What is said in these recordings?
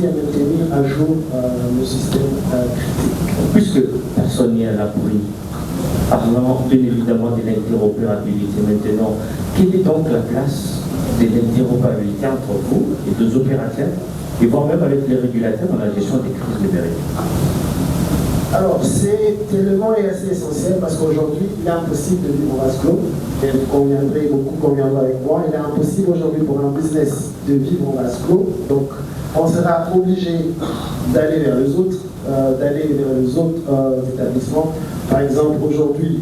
à maintenir à jour le système critique. Puisque personne n'y a l'appui, parlant bien évidemment de l'interopérabilité maintenant, quelle est donc la place de l'interopérabilité entre vous, les deux opérateurs, et voire même avec les régulateurs dans la gestion des crises numériques? Alors, cet élément est assez essentiel parce qu'aujourd'hui, il est impossible de vivre en vase clos. Et beaucoup conviendront avec moi, il est impossible aujourd'hui pour un business de vivre en vase clos. Donc, on sera obligé d'aller vers les autres, établissements. Par exemple, aujourd'hui,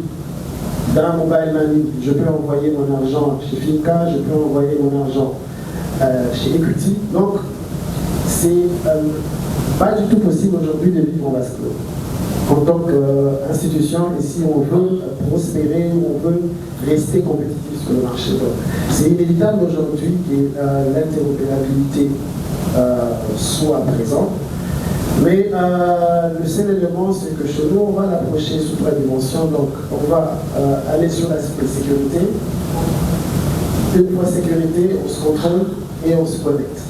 dans Mobile Money, je peux envoyer mon argent chez Finca, je peux envoyer mon argent chez Equity. Donc, c'est pas du tout possible aujourd'hui de vivre en vase clos. En tant qu'institution, et si on veut prospérer, on veut rester compétitif sur le marché. C'est inévitable aujourd'hui que l'interopérabilité soit présente. Mais le seul élément, c'est que chez nous, on va l'approcher sous trois dimensions. Donc, on va aller sur l'aspect sécurité. Une fois sécurité, on se contrôle et on se connecte.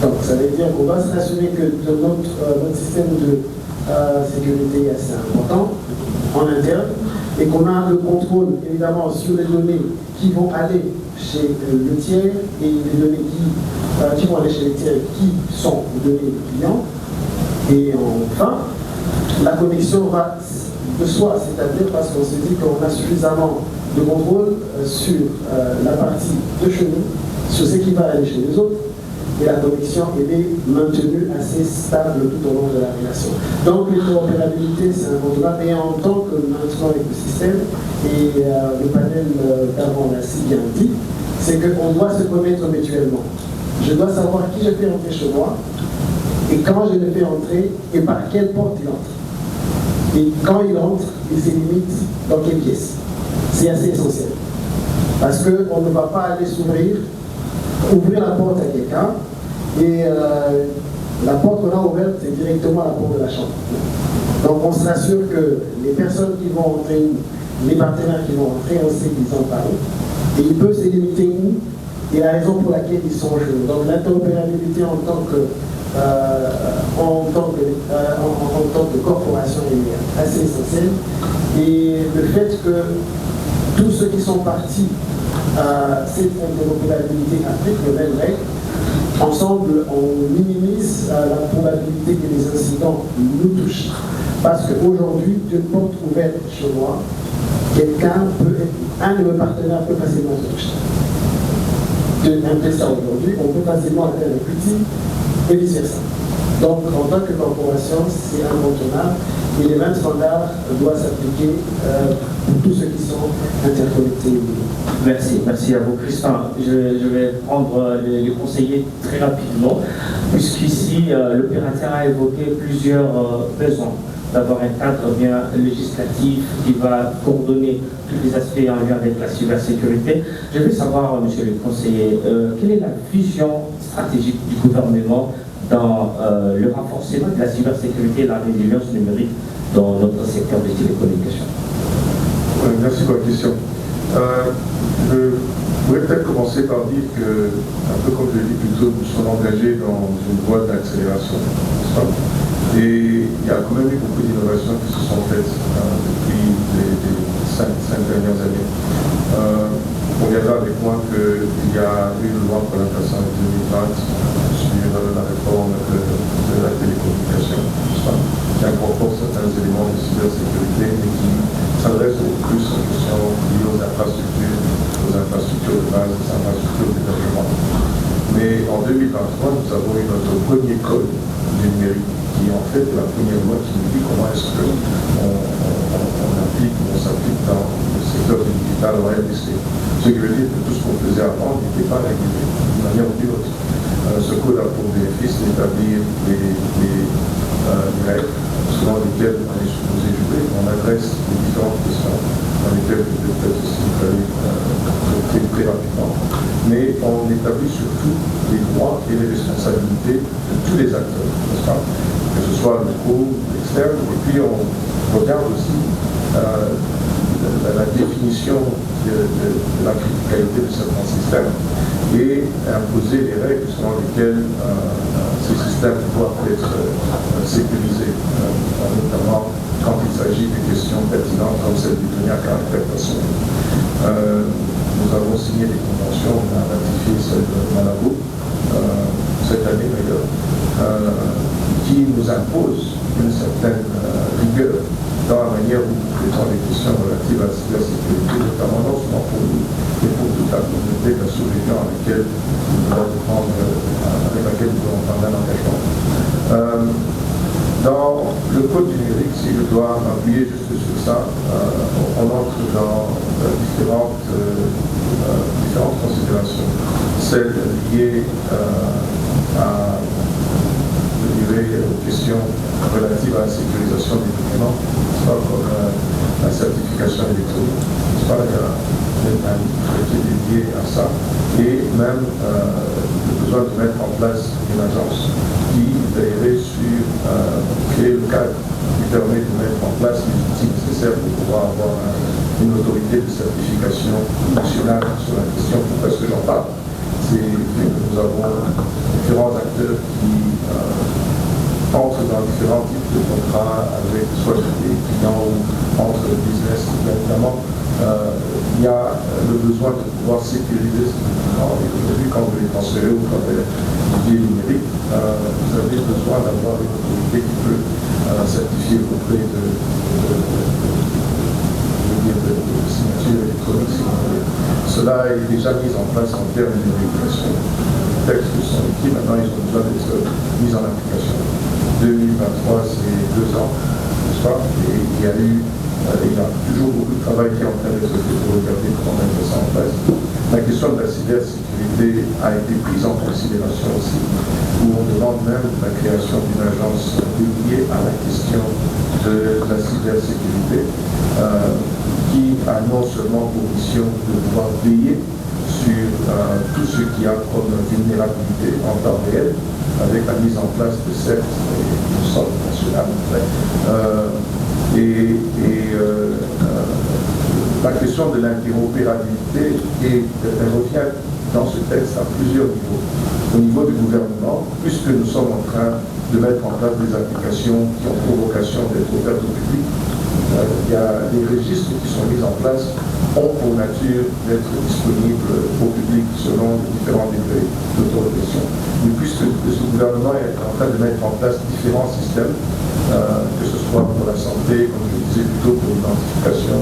Donc, ça veut dire qu'on va s'assurer que notre système de sécurité est assez important en interne et qu'on a le contrôle évidemment sur les données qui vont aller chez le tiers et les données qui vont aller chez les tiers qui sont les données du client. Et enfin, la connexion va de soi, c'est-à-dire parce qu'on se dit qu'on a suffisamment de contrôle sur la partie de chez nous, sur ce qui va aller chez les autres. Et la connexion elle est maintenue assez stable tout au long de la relation. Donc l'interopérabilité, c'est incontournable. Et en tant que maintenant écosystème, et le panel d'avant l'a si bien dit, c'est qu'on doit se connaître mutuellement. Je dois savoir qui je fais entrer chez moi, et quand je le fais entrer, et par quelle porte il entre. Et quand il entre, il se limite dans quelle pièce. C'est assez essentiel. Parce qu'on ne va pas aller ouvrir la porte à quelqu'un, et la porte qu'on a ouverte, c'est directement la porte de la chambre. Donc on s'assure que les personnes qui vont entrer, les partenaires qui vont entrer, on sait qu'ils en parlent. Et ils peuvent se limiter où et la raison pour laquelle ils sont jeunes. Donc l'interopérabilité en tant que corporation est assez essentielle. Et le fait que tous ceux qui sont partis à cette interopérabilité appliquent les mêmes règles, ensemble, on minimise la probabilité que les incidents nous touchent. Parce qu'aujourd'hui, d'une porte ouverte chez moi, un de mes partenaires peut facilement se toucher. Un testeur aujourd'hui, on peut facilement aller avec l'outil et vice-versa. Donc, en tant que corporation, c'est incontournable et les mêmes standards doivent s'appliquer pour tous ceux qui sont interconnectés. Merci à vous, Christian. Je vais prendre les conseillers très rapidement, puisqu'ici, l'opérateur a évoqué plusieurs besoins. D'avoir un cadre bien législatif qui va coordonner tous les aspects en lien avec la cybersécurité. Je veux savoir, monsieur le conseiller, quelle est la vision stratégique du gouvernement dans le renforcement de la cybersécurité et la résilience numérique dans notre secteur des télécommunications? Merci pour la question. Je pourrais peut-être commencer par dire que, un peu comme je l'ai dit plus tôt, nous sommes engagés dans une voie d'accélération. Et il y a quand même eu beaucoup d'innovations qui se sont faites depuis les cinq dernières années. On viendra avec moi qu'il y a eu une loi pour la personne en 2020 suivie de la réforme de la télécommunication qui incorpore certains éléments de cybersécurité mais qui s'adresse beaucoup plus aux questions liées aux infrastructures de base, aux infrastructures d'hébergement. Mais en 2023, nous avons eu notre premier code du numérique qui est en fait la première loi qui nous dit comment est-ce qu'on s'applique dans le secteur du digital en RDC. Ce qui veut dire que tout ce qu'on faisait avant n'était pas régulé d'une manière ou d'une autre. Ce code a pour bénéfice d'établir les règles selon lesquelles on est supposé jouer. On adresse les différentes questions dans lesquelles peut-être aussi il fallait traiter très rapidement. Mais on établit surtout les droits et les responsabilités de tous les acteurs, n'est-ce pas? Que ce soit locaux, externes, et puis on regarde aussi la définition de la criticalité de certains systèmes et imposer les règles selon lesquelles ces systèmes systèmes doivent être sécurisés, notamment quand il s'agit de questions pertinentes comme celle du données à caractère personnel. Nous avons signé des conventions, on a ratifié celle de Malabo cette année d'ailleurs, qui nous impose une certaine rigueur dans la manière où nous traitons les questions relatives à la cybersécurité, notamment non seulement pour nous, mais pour toute la communauté de la sous-région avec laquelle nous devons prendre un engagement. Dans le code numérique, si je dois m'appuyer juste sur ça, on entre dans différentes considérations. Celles liées à, je dirais, aux questions relatives à la sécurisation des documents, comme la certification électronique, il y a un livre qui est dédié à ça, et même le besoin de mettre en place une agence qui veillerait sur créer le cadre qui permet de mettre en place les outils nécessaires pour pouvoir avoir une autorité de certification nationale sur la question. Pourquoi est-ce que j'en parle? C'est que nous avons différents acteurs qui entrent dans différents types de contrats avec soit des clients ou entre le business. Bien évidemment, il y a le besoin de pouvoir sécuriser ces documents. Et aujourd'hui, quand vous les transférez au travers du biais numérique, vous avez besoin d'avoir une autorité qui peut certifier auprès de signature électronique, si vous voulez. Cela est déjà mis en place en termes de régulation. Les textes sont écrits, maintenant ils ont besoin d'être mis en application. 2023, c'est 2 ans, n'est-ce pas? Et il y a toujours beaucoup de travail qui est en train d'être fait pour regarder comment mettre ça en place. La question de la cybersécurité a été prise en considération aussi, où on demande même la création d'une agence dédiée à la question de la cybersécurité, qui a non seulement pour mission de pouvoir veiller sur tout ce qui a comme vulnérabilité en temps réel, avec la mise en place de CERT et du SOC national. La question de l'interopérabilité, elle revient dans ce texte à plusieurs niveaux. Au niveau du gouvernement, puisque nous sommes en train de mettre en place des applications qui ont pour vocation d'être ouvertes au public, il y a des registres qui sont mis en place, ont pour nature d'être disponibles au public selon les différents degrés d'autorisation. Mais puisque ce gouvernement est en train de mettre en place différents systèmes, que ce soit pour la santé, comme je disais plutôt pour l'identification,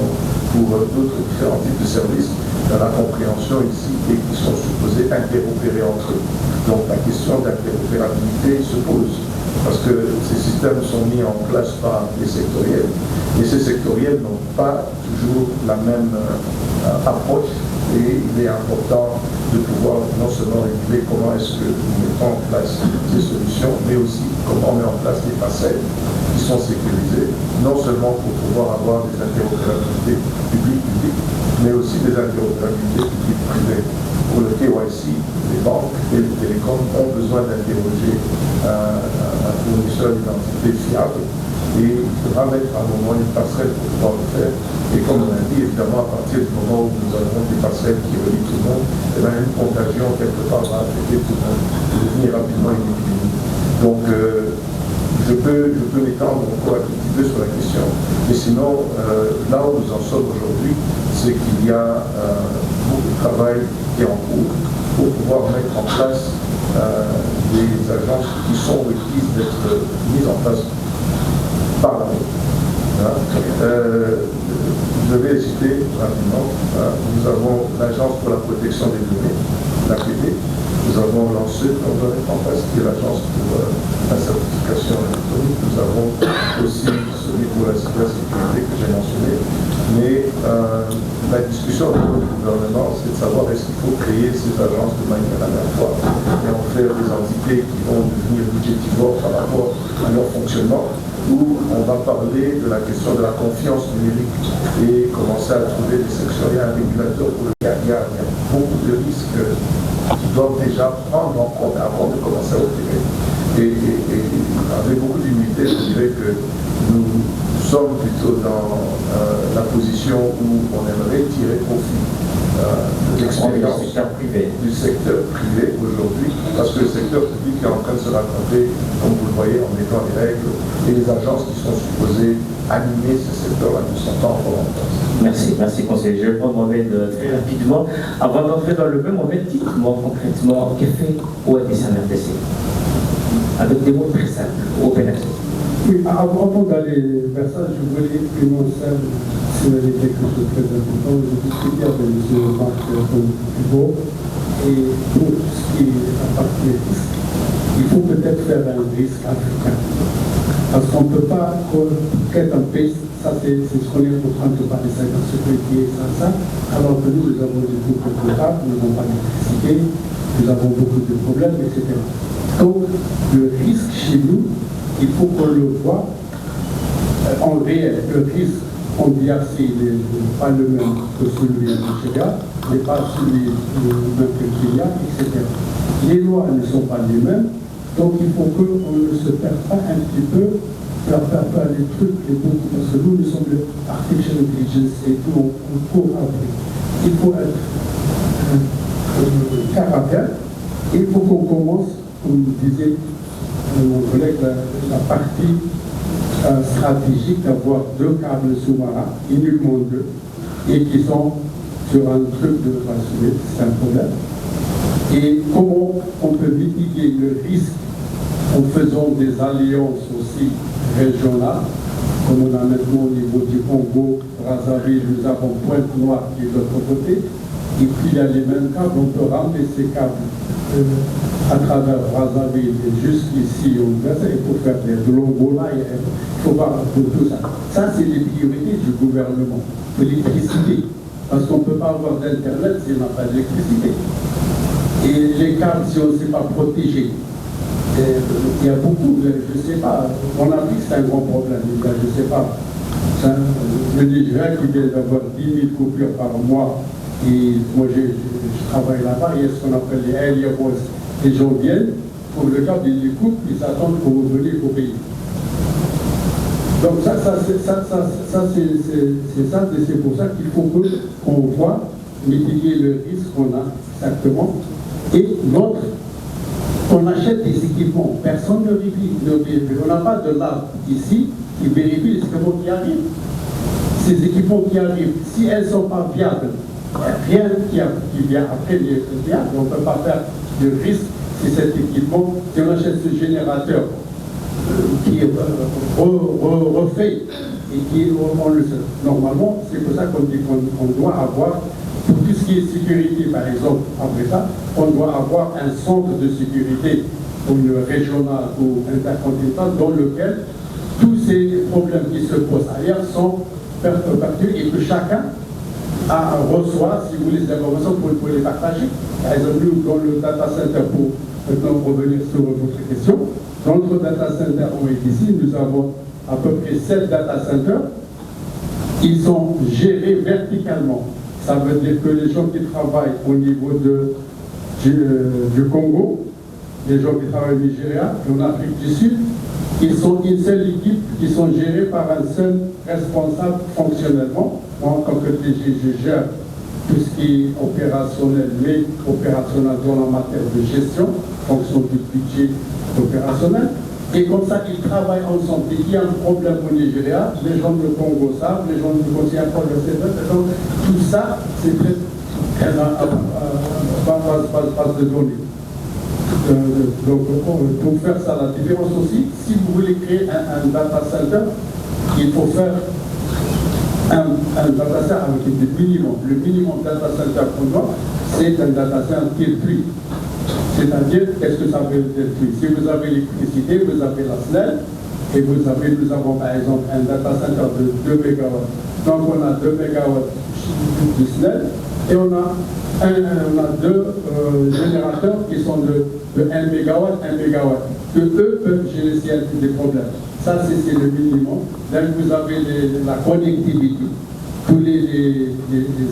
pour d'autres différents types de services, dans la compréhension ici et qui sont supposés interopérer entre eux. Donc la question d'interopérabilité se pose, parce que ces systèmes sont mis en place par les sectoriels, et ces sectoriels n'ont pas toujours la même approche, et il est important de pouvoir non seulement réguler comment est-ce que nous mettons en place ces solutions, mais aussi comment on met en place des passerelles qui sont sécurisées, non seulement pour pouvoir avoir des interopérabilités publiques-publiques, mais aussi des interopérabilités publiques-privées. Pour le KYC, les banques et les télécoms ont besoin d'interroger un fournisseur d'identité fiable, et il faudra mettre à un moment une passerelle pour pouvoir le faire. Et comme on a dit, évidemment, à partir du moment où nous avons des passerelles qui relient tout le monde, eh bien, une contagion quelque part va affecter tout le monde et devenir rapidement une épidémie. Donc, je peux m'étendre encore un petit peu sur la question, mais sinon, là où nous en sommes aujourd'hui, c'est qu'il y a beaucoup de travail qui est en cours pour pouvoir mettre en place des agences qui sont requises d'être mises en place par la loi. Je vais citer rapidement. Nous avons l'Agence pour la protection des données, l'APD. Nous avons lancé, on doit mettre en place l'Agence pour la certification électronique. Nous avons aussi celui pour la cybersécurité que j'ai mentionné. Mais la discussion au niveau du gouvernement, c'est de savoir est-ce qu'il faut créer ces agences de manière aléatoire et en faire des entités qui vont devenir budgétivores par rapport à leur fonctionnement, où on va parler de la question de la confiance numérique et commencer à trouver des sections. Il y a un régulateur pour lequel il y a beaucoup de risques qui doivent déjà prendre en compte avant de commencer à opérer. Et avec beaucoup d'humilité, je dirais que nous sommes plutôt dans la position où on aimerait tirer profit l'expérience du secteur privé aujourd'hui, parce que le secteur public est en train de se rattraper, comme vous le voyez, en mettant les règles et les agences qui sont supposées animer ce secteur-là ne sont pas encore en place. Merci conseiller. Je vais prendre Mohamed très rapidement. Avant d'entrer dans le même, Mohamed, dites-moi concrètement, qu'est-ce que fait OATC avec des mots très simples, open access. Oui, avant d'aller vers ça, je voulais énoncer quelque chose de très important. J'ai discuté avec M. Marc Pivot, et pour tout ce qui est à partir des risques, il faut peut-être faire un risque africain. Parce qu'on ne peut pas être un pays, ça c'est ce qu'on est en train de parler, ça, sécurité, ça, alors que nous avons des groupes de tables, nous n'avons pas d'électricité, nous avons beaucoup de problèmes, etc. Donc, le risque chez nous, il faut qu'on le voit en réel. Le risque en DRC n'est pas le même que celui en Nigeria, n'est pas celui même que Kenya, etc. Les lois ne sont pas les mêmes, donc il faut qu'on ne se perde pas un petit peu, faire pas les trucs, les bons, parce que nous sommes de artificial intelligence et tout, on court après. Il faut être caractère, il faut qu'on commence, comme disait mon collègue, la partie stratégique d'avoir 2 câbles sous-marins, uniquement 2, et qui sont sur un truc de rassurer, c'est un problème. Et comment on peut mitiguer le risque en faisant des alliances aussi régionales, comme on a maintenant au niveau du Congo, Brazzaville, nous avons Pointe-Noire qui est de l'autre côté, et puis il y a les mêmes câbles, on peut ramener ces câbles à travers Brazzaville et jusqu'ici au Gaza, il faut faire des Longola, il faut voir tout ça. Ça, c'est les priorités du gouvernement. L'électricité, parce qu'on ne peut pas avoir d'Internet si on n'a pas d'électricité. Et les câbles, si on ne sait pas protéger, il y a beaucoup, je ne sais pas, en Afrique c'est un grand problème, je ne sais pas. Le Nigeria qui vient d'avoir 10 000 coupures par mois, et moi je travaille là-bas, il y a ce qu'on appelle les area boys. Les gens viennent, pour le câble, ils les coupent, ils attendent pour revenir au pays. Donc ça c'est ça, et c'est pour ça qu'il faut qu'on voit mitiguer le risque qu'on a exactement. Et l'autre, on achète des équipements, personne ne vérifie. On n'a pas de lab ici qui vérifie les équipements qui arrivent. Ces équipements qui arrivent, si elles ne sont pas viables, rien qui vient après les viables, on ne peut pas faire de risque si cet équipement, si on achète ce générateur qui est refait et qui on le sait. Normalement, c'est pour ça qu'on dit qu'on doit avoir, pour tout ce qui est sécurité par exemple, après ça, on doit avoir un centre de sécurité régional ou intercontinental dans lequel tous ces problèmes qui se posent ailleurs sont perpétués et que chacun reçoit, si vous voulez, des informations pour les partager. Par exemple, nous, dans le data center, pour maintenant revenir sur votre question, dans notre data center au ici, nous avons à peu près 7 data centers. Ils sont gérés verticalement. Ça veut dire que les gens qui travaillent au niveau du Congo, les gens qui travaillent au Nigeria et en Afrique du Sud, ils sont une seule équipe qui sont gérés par un seul responsable fonctionnellement. Moi, en tant que DG, je gère tout ce qui est opérationnel, mais opérationnel dans la matière de gestion, fonction du budget opérationnel. Et comme ça, ils travaillent ensemble. Et il y a un problème au Nigeria, les gens du Congo savent, les gens du Congo savent, donc tout ça, c'est très base de données. Donc, pour faire ça, la différence aussi, si vous voulez créer un data center, il faut faire un data center avec des minimums. Le minimum data center pour moi, c'est un data center qui est free. C'est-à-dire, qu'est-ce que ça veut dire free? Si vous avez l'électricité, vous avez la SNEL, et nous avons par exemple un data center de 2 MW. Donc on a 2 MW de SNEL, et on a 2 générateurs qui sont de 1 MW, 1 MW, que eux peuvent gérer s'il y a des problèmes. Ça, c'est le minimum. Là, vous avez la connectivité. Tous les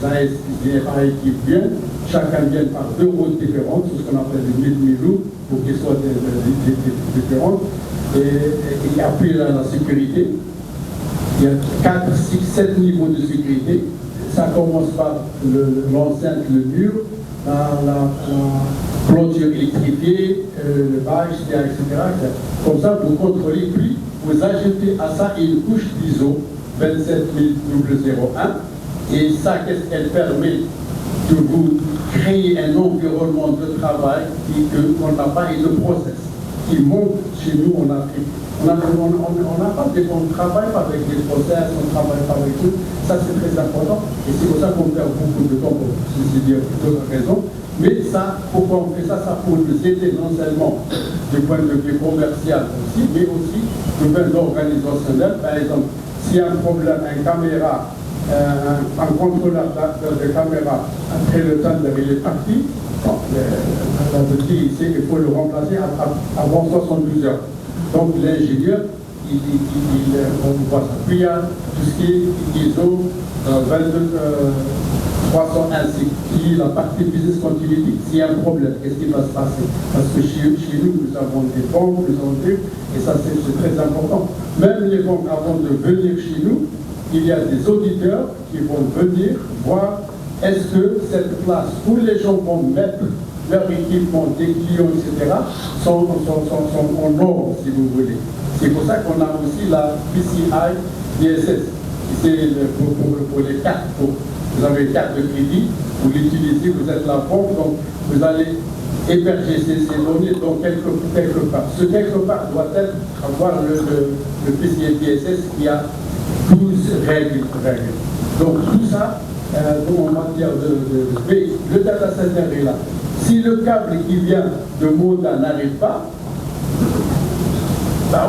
AS, les appareils qui viennent, chacun vient par 2 routes différentes, ce qu'on appelle les mille-milou, pour qu'ils soient différentes. Et après la sécurité, il y a 4, 6, 7 niveaux de sécurité. ça commence par l'enceinte, le mur, la clôture électrifiée, le bâche, etc. Comme ça, vous contrôlez, puis vous ajoutez à ça une couche d'ISO 27001. Et ça, qu'est-ce qu'elle permet? De vous créer un environnement de travail qu'on n'a pas et de process qui monte chez nous en Afrique. On n'a pas on travaille pas avec des process, on ne travaille pas avec tout. Ça, c'est très important. Et c'est pour ça qu'on perd beaucoup de temps pour dire d'autres raisons. Mais ça, pourquoi on fait ça? Ça pour nous aider non seulement du point de vue commercial aussi, mais aussi du point de vue organisationnel. Par exemple, s'il y a un problème, une caméra, un contrôleur de caméra, après le temps il est parti, la petite ici, il faut le remplacer avant 72 heures. Donc l'ingénieur, on voit ça. Puis il y a tout ce qui est ISO 22301, qui est la partie business continuity. S'il y a un problème, qu'est-ce qui va se passer? Parce que chez nous, nous avons des banques, nous avons des... Et ça, c'est très important. Même les banques, avant de venir chez nous, il y a des auditeurs qui vont venir voir est-ce que cette place où les gens vont mettre leur équipement, des clients, etc., sont en ordre, si vous voulez. C'est pour ça qu'on a aussi la PCI DSS. C'est pour les cartes. Vous avez une carte de crédit, vous l'utilisez, vous êtes la banque, donc vous allez héberger ces données dans quelque part. Ce quelque part doit avoir le PCI DSS qui a 12 règles. Donc tout ça, en matière mais le data center est là. Si le câble qui vient de Moda n'arrive pas,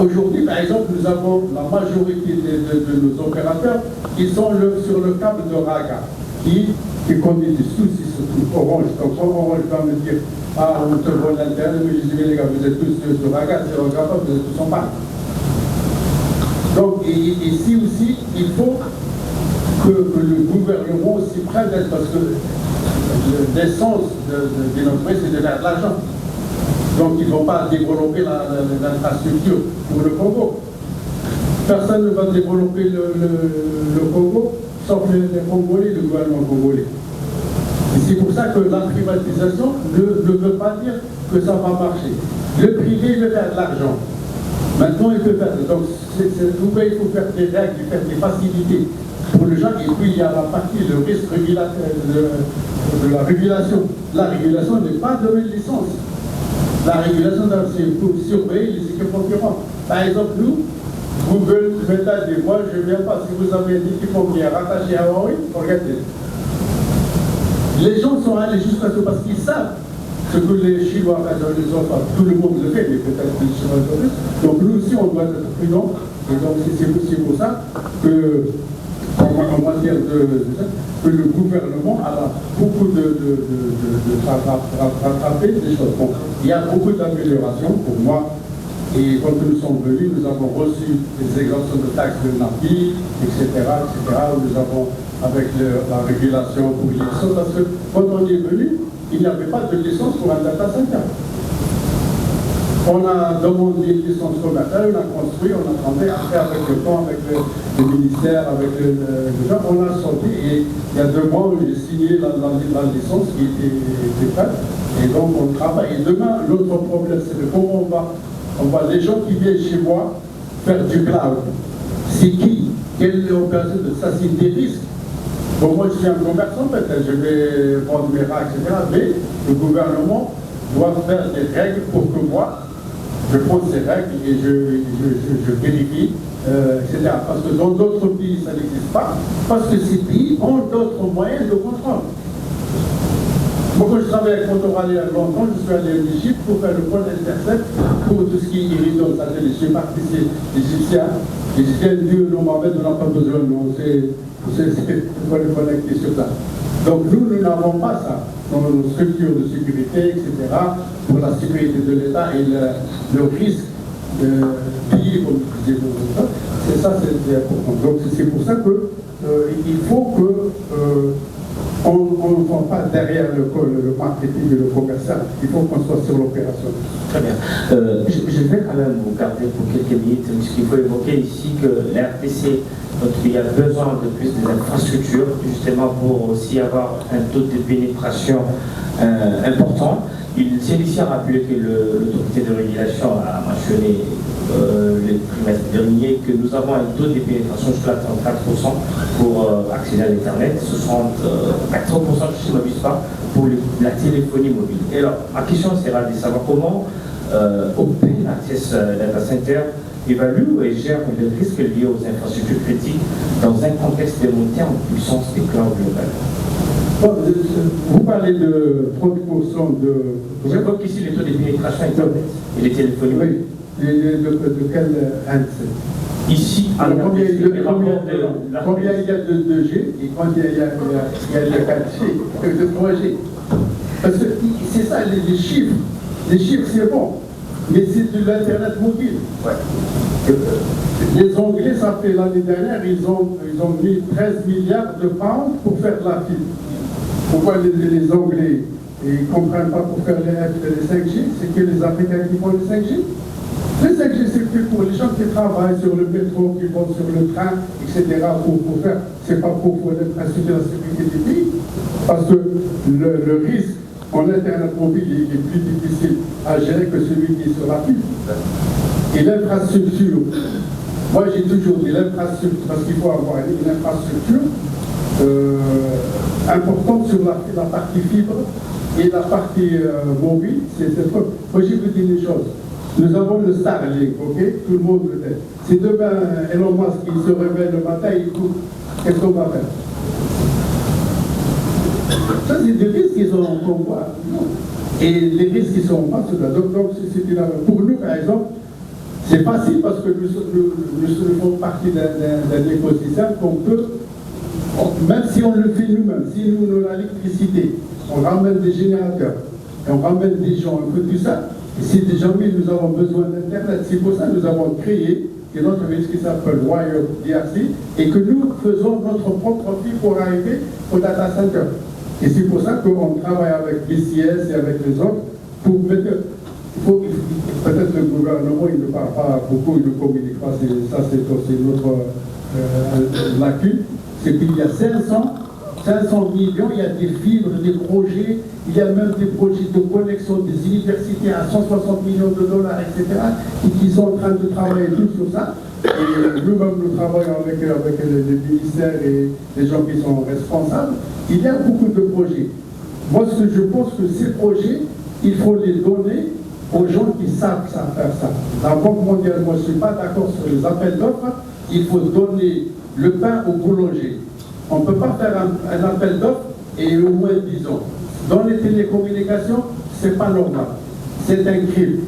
aujourd'hui, par exemple, nous avons la majorité de nos opérateurs qui sont sur le câble de Raga, qui conduisent tous, surtout Orange. Donc Orange va me dire, on te voit l'intérieur, mais je dis, les gars, vous êtes tous sur Raga, c'est regardable, vous êtes tous en bas. Donc, ici aussi, il faut que le gouvernement aussi prenne, parce que l'essence de notre pays, c'est de faire de l'argent. Donc, ils ne vont pas développer l'infrastructure pour le Congo. Personne ne va développer le Congo, sauf les Congolais, le gouvernement congolais. Et c'est pour ça que la privatisation ne veut pas dire que ça va marcher. Le privé veut faire de l'argent. Maintenant, il peut faire. Donc, il faut faire des règles, faire des facilités pour les gens. Et puis, il y a la partie, le risque de la régulation. La régulation n'est pas de donner de licence. La régulation, c'est pour surveiller les équipes concurrentes. Par exemple, nous, Google, Meta dit, moi, je ne viens pas. Si vous avez un équipement qui est rattaché à Huawei, regardez. Les gens sont allés jusqu'à ce parce qu'ils savent ce que les Chinois font, les autres, tout le monde le fait, mais peut-être que les Chinois le font. Donc nous aussi, on doit être prudents. Et donc c'est pour ça que, en matière que le gouvernement a beaucoup de rattraper des choses. Bon, il y a beaucoup d'améliorations pour moi. Et quand nous sommes venus, nous avons reçu des exemptions de taxes de NAPI, etc., où nous avons, avec la régulation pour les licences, parce que quand on est venu, il n'y avait pas de licence pour un data center. On a demandé une licence commerciale, on a construit, on a travaillé, après avec le temps, avec le ministère, avec le gens, on a sorti et il y a 2 mois, j'ai signé la licence qui était faite et donc on travaille. Et demain, l'autre problème, c'est de comment on va les gens qui viennent chez moi faire du cloud. C'est qui? Quelle opération? Ça, c'est des risques. Bon, moi, je suis un commerçant, peut-être, je vais vendre mes rats, etc. Mais le gouvernement doit faire des règles pour que moi, je prends ces règles et je vérifie, etc. Parce que dans d'autres pays, ça n'existe pas. Parce que ces pays ont d'autres moyens de contrôle. Moi, quand je travaille avec Contourali à Londres, je suis allé en Égypte pour faire le point d'intercept pour tout ce qui est iridon satellite. Je suis parti, c'est égyptien. Égyptien, Dieu, non, Mohamed, on n'a pas besoin, non, il faut le connecter sur ça. Donc nous n'avons pas ça dans nos structures de sécurité, etc., pour la sécurité de l'État et le risque de payer, comme je disais, c'est ça, c'est important. Donc c'est pour ça qu'il faut que on ne va pas derrière le marketing et le commercial. Il faut qu'on soit sur l'opération. Très bien. Je vais quand même vous garder pour quelques minutes, puisqu'il faut évoquer ici que la RTC, donc il y a besoin de plus d'infrastructures, justement pour aussi avoir un taux de pénétration important. Il tient ici à rappeler que l'autorité de régulation a mentionné le trimestre dernier que nous avons un taux de pénétration jusqu'à 34% pour accéder à l'Internet, 80% si je ne m'abuse pas pour la téléphonie mobile. Et alors, ma question sera de savoir comment Open Access Data Center évalue et gère les risques liés aux infrastructures critiques dans un contexte de montée en puissance des clouds globales. Vous parlez de 30% de... Je vois qu'ici les taux de pénétration Internet et les téléphonie mobiles. Oui, de quel handset? Ici, alors, combien il y a de 2G et combien il y a de 4G, de 3G? Parce que c'est ça, les chiffres. Les chiffres, c'est bon, mais c'est de l'Internet mobile. Ouais. Les Anglais, ça fait l'année dernière, ils ont mis 13 milliards de pounds pour faire de la fibre. Pourquoi les Anglais ne comprennent pas pour faire les 5G? C'est que les Africains qui font les 5G. Les 5G, c'est que pour les gens qui travaillent sur le métro, qui vont sur le train, etc., pour faire, c'est pas pour assurer la sécurité du pays. Parce que le risque en Internet mobile est plus difficile à gérer que celui qui est sur la fibre. Et l'infrastructure, moi j'ai toujours dit l'infrastructure, parce qu'il faut avoir une infrastructure importante sur la partie fibre et la partie mobile, c'est trop. Moi je vous dis une chose. Nous avons le Starlink, ok? Tout le monde le sait. Si demain Elon Musk il se réveille le matin, il coupe, qu'est-ce qu'on va faire? Ça, c'est des risques qui sont pour moi. Et les risques qui sont pas ceux-là. Donc pour nous, par exemple, c'est facile parce que nous faisons partie d'un écosystème qu'on peut, même si on le fait nous-mêmes, si nous avons l'électricité, on ramène des générateurs, et on ramène des gens, un peu tout ça. Et si jamais nous avons besoin d'Internet, c'est pour ça que nous avons créé notre service qui s'appelle Wire DRC et que nous faisons notre propre fil pour arriver au data center. Et c'est pour ça qu'on travaille avec BCS et avec les autres pour mettre. Peut-être le gouvernement il ne parle pas beaucoup, il ne communique pas, ça c'est notre lacune. C'est qu'il y a 500 millions, il y a des fibres, des projets, il y a même des projets de connexion des universités à 160 millions de dollars, etc., et qui sont en train de travailler tout sur ça. Et nous-mêmes, nous travaillons avec les ministères et les gens qui sont responsables. Il y a beaucoup de projets. Moi, ce que je pense que ces projets, il faut les donner aux gens qui savent faire ça. La Banque mondiale, moi, je ne suis pas d'accord sur les appels d'offres. Il faut donner le pain au boulanger. On ne peut pas faire un appel d'offres et au moins 10 ans. Dans les télécommunications, ce n'est pas normal. C'est un crime.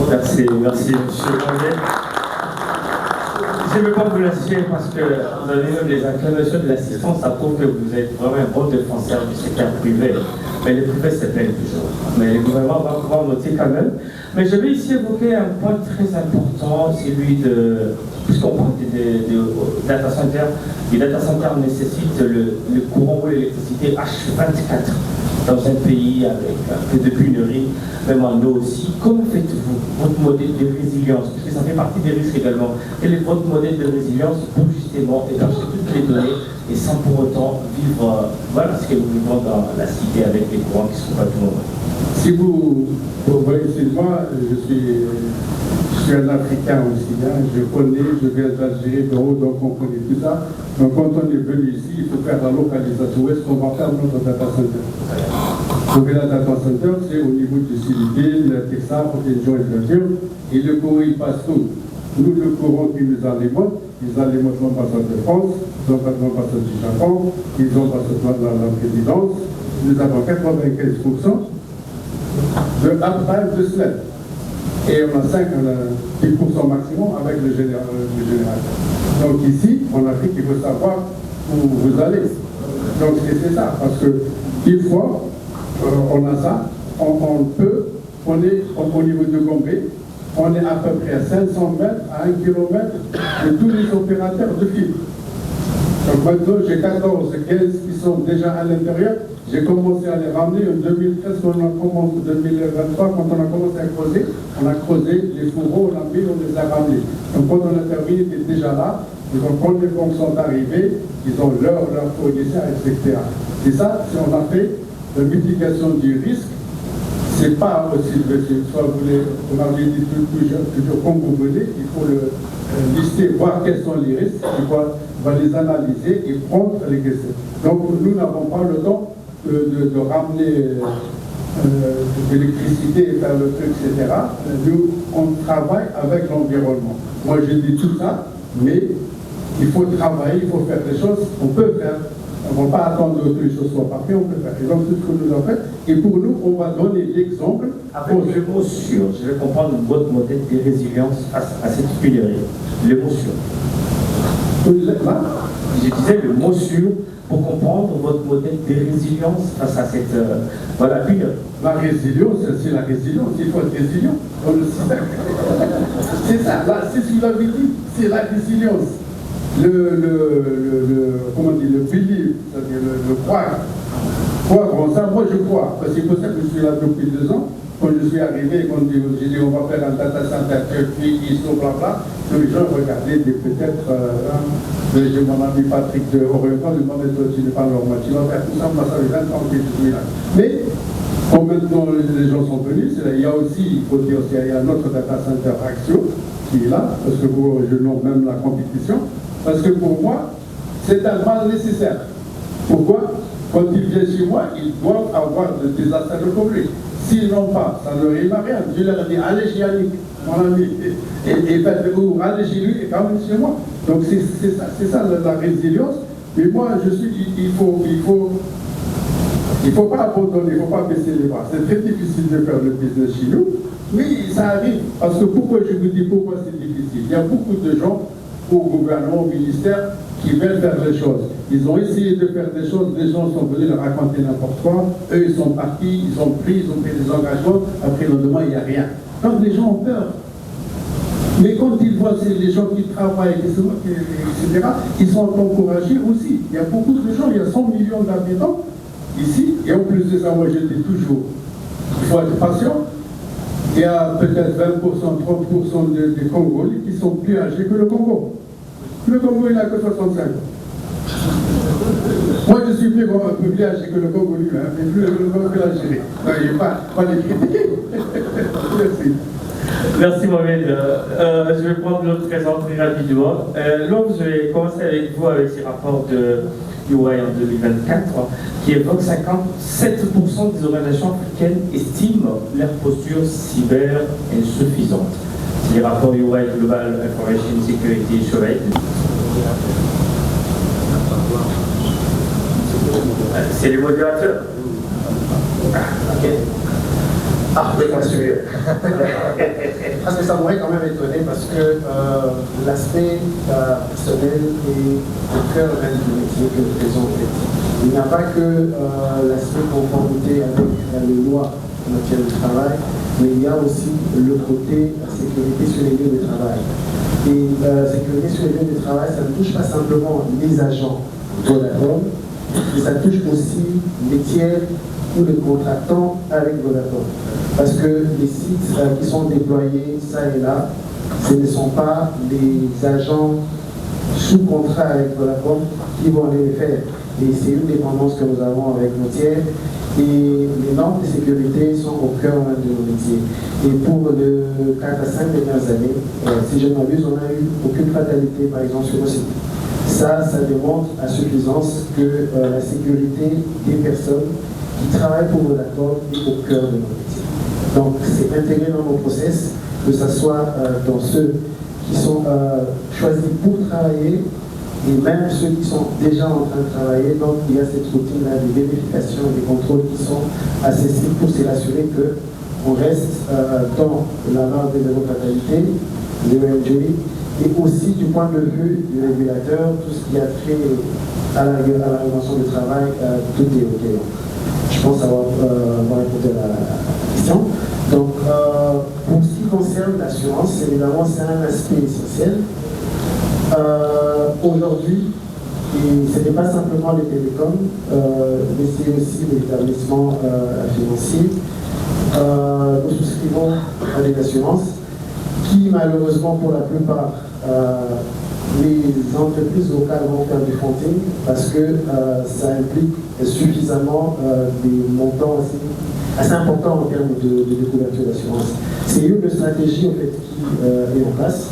Merci, monsieur Gondet. Je ne veux pas vous lâcher parce que vous avez même les acclamations de l'assistance, ça prouve que vous êtes vraiment un bon défenseur du secteur privé. Mais le privé se plaît toujours. Mais le gouvernement va pouvoir noter quand même. Mais je vais ici évoquer un point très important, celui de... Puisqu'on parle des data centers, les data centers nécessitent le courant ou l'électricité H24 dans un pays avec un peu de pénurie, même en eau aussi. Comment faites-vous votre modèle de résilience? Parce que ça fait partie des risques également. Quel est votre modèle de résilience pour justement héberger toutes les données et sans pour autant vivre, voilà ce que nous vivons dans la cité avec les courants qui se trouvent à tout moment? Si vous voyez, moi, je suis un Africain aussi, hein. Je connais, je viens d'Algérie, de haut, donc on connaît tout ça. Donc quand on est venu ici, il faut faire la localisation. Où est-ce qu'on va faire notre data center? Donc le data center, c'est au niveau du Silicon, le Texas, les joint venture, et le courant, il passe tout. Nous, le courant qui nous alimente, ils alimentent l'ambassade de France, l'ambassade du Japon, ils ont la présidence. Nous avons 95% de uptime de semaine. Et on a 10% maximum avec le générateur. Donc ici, en Afrique, il faut savoir où vous allez. Donc c'est ça, parce que une fois, on a ça, on peut, on est au niveau de Gombe, on est à peu près à 500 mètres, à 1 km de tous les opérateurs de fibre. Donc maintenant, j'ai 14, 15 qui sont déjà à l'intérieur. J'ai commencé à les ramener en 2013, quand on a commencé, 2023, quand on a commencé à creuser, on a creusé les fourreaux, on a mis, on les a ramenés. Donc quand on a terminé, ils étaient déjà là. Et donc quand les pommes sont arrivés, ils ont leur fournisseur, etc. Et ça, si on a fait la mitigation du risque, c'est pas aussi, soit vous m'avez dit toujours comme vous voulez, il faut le lister, voir quels sont les risques, il va les analyser et prendre les questions. Donc nous n'avons pas le temps de ramener de l'électricité et faire le truc, etc. Nous, on travaille avec l'environnement. Moi, je dis tout ça, mais il faut travailler, il faut faire des choses, on peut faire. On ne va pas attendre que les choses soient parfaites, on peut faire. Et donc, c'est ce que nous avons fait. Et pour nous, on va donner l'exemple. Avec le mot sûr, je vais comprendre votre modèle de résilience à cette tuilerie. Le mot sûr. Je disais le mot sûr pour comprendre votre modèle de résilience face à cette tuilerie. La résilience, c'est la résilience. Il faut être résilient dans le système. C'est ça, c'est ce que vous avez dit, c'est la résilience. Le belief, c'est-à-dire le croire. Croire en ça, moi je crois, parce que c'est pour ça que je suis là depuis 2 ans. Quand je suis arrivé, quand j'ai dit on va faire un data center, puis ISO, blabla, les gens regardaient peut-être, j'ai mon ami Patrick de Oriental, il m'a dit tu n'es pas normal, tu vas faire tout ça, moi ça fait 20 ans que je suis là. Mais, quand maintenant les gens sont venus, il y a aussi, il faut dire aussi, il y a notre data center Action qui est là, parce que je nomme même la compétition. Parce que pour moi, c'est un mal nécessaire. Pourquoi? Quand ils viennent chez moi, ils doivent avoir des affaires de couvrir. S'ils n'ont pas, ça ne rime à rien. Je leur dis, allez chez Yannick, mon ami, et faites-le, allez chez lui et quand même chez moi. Donc c'est ça la résilience. Mais moi, il faut pas abandonner, il ne faut pas baisser les bras. C'est très difficile de faire le business chez nous, mais ça arrive. Parce que pourquoi je vous dis pourquoi c'est difficile? Il y a beaucoup de gens au gouvernement, au ministère, qui veulent faire des choses. Ils ont essayé de faire des choses, des gens sont venus leur raconter n'importe quoi, eux ils sont partis, ils ont pris des engagements, après le lendemain il n'y a rien. Donc les gens ont peur. Mais quand ils voient les gens qui travaillent, etc., ils sont encouragés aussi. Il y a beaucoup de gens, il y a 100 millions d'habitants ici, et en plus de ça, moi je dis toujours, il faut être patient. Il y a peut-être 20%, 30% des Congolais qui sont plus âgés que le Congo. Le Congo, il n'a que 65 ans. Moi, je suis plus âgé que le Congo lui-même, mais plus le Congo que l'Algérie. Il n'y a pas les critiquer. Merci. Merci Mohamed. Je vais prendre l'autre présent très rapidement. Donc, je vais commencer avec vous avec ces rapports de UI en 2024 qui évoque 57% des organisations africaines estiment leur posture cyber insuffisante. C'est les rapports UI Global Information Security Survey. C'est les modérateurs. Ok. Moi celui-là. Parce que ça m'aurait quand même étonné parce que l'aspect personnel est au cœur même du métier que nous faisons en fait. Il n'y a pas que l'aspect conformité avec les lois en matière de travail, mais il y a aussi le côté sécurité sur les lieux de travail. Et sécurité sur les lieux de travail, ça ne touche pas simplement les agents Vodafone, mais ça touche aussi les tiers ou les contractants avec Vodafone. Parce que les sites qui sont déployés, ça et là, ce ne sont pas des agents sous contrat avec Vodafone qui vont aller les faire. Et c'est une dépendance que nous avons avec nos tiers. Et les normes de sécurité sont au cœur de nos métiers. Et pour les 4 à 5 dernières années, si je ne m'abuse, on n'a eu aucune fatalité, par exemple, sur nos sites. Ça démontre à suffisance que la sécurité des personnes qui travaillent pour Vodafone est au cœur de nos métiers. Donc c'est intégré dans nos process, que ce soit dans ceux qui sont choisis pour travailler et même ceux qui sont déjà en train de travailler. Donc il y a cette routine-là de vérification et des contrôles qui sont assez simples pour s'assurer qu'on reste dans la norme des zéro fatalité, de l'OMG, et aussi du point de vue du régulateur, tout ce qui a trait à la régulation du travail, tout est OK. Je pense avoir répondu à la question. Donc, pour ce qui concerne l'assurance, évidemment, c'est un aspect essentiel. Aujourd'hui, Et ce n'est pas simplement les télécoms, mais c'est aussi les établissements financiers. Nous souscrivons à des assurances qui, malheureusement, pour la plupart, les entreprises locales vont faire du fronting parce que ça implique suffisamment des montants assez importants en termes de couverture d'assurance. C'est une stratégie en fait, qui est en place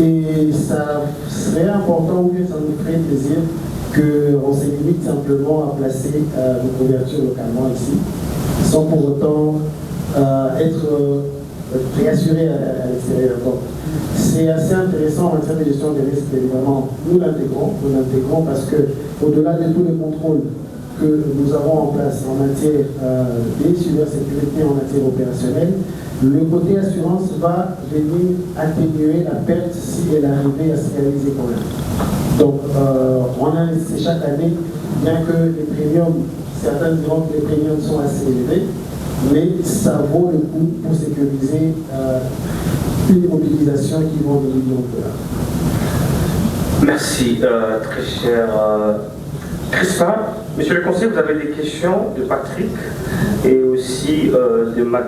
et ça serait important, ou bien ça nous ferait plaisir qu'on se limite simplement à placer nos couvertures localement ici, sans pour autant être réassuré à l'extérieur. Donc, c'est assez intéressant en matière de gestion des risques, évidemment. Nous l'intégrons parce que, au-delà de tous les contrôles que nous avons en place en matière de cybersécurité, en matière opérationnelle, le côté assurance va venir atténuer la perte si elle arrivait à se réaliser quand même. Donc, on a investi chaque année, bien que les premiums, certains diront que les premiums sont assez élevés, mais ça vaut le coup pour sécuriser une immobilisation qui vaut des millions de dollars. Merci, très cher Crispin. Monsieur le conseiller, vous avez des questions de Patrick et aussi de Mac.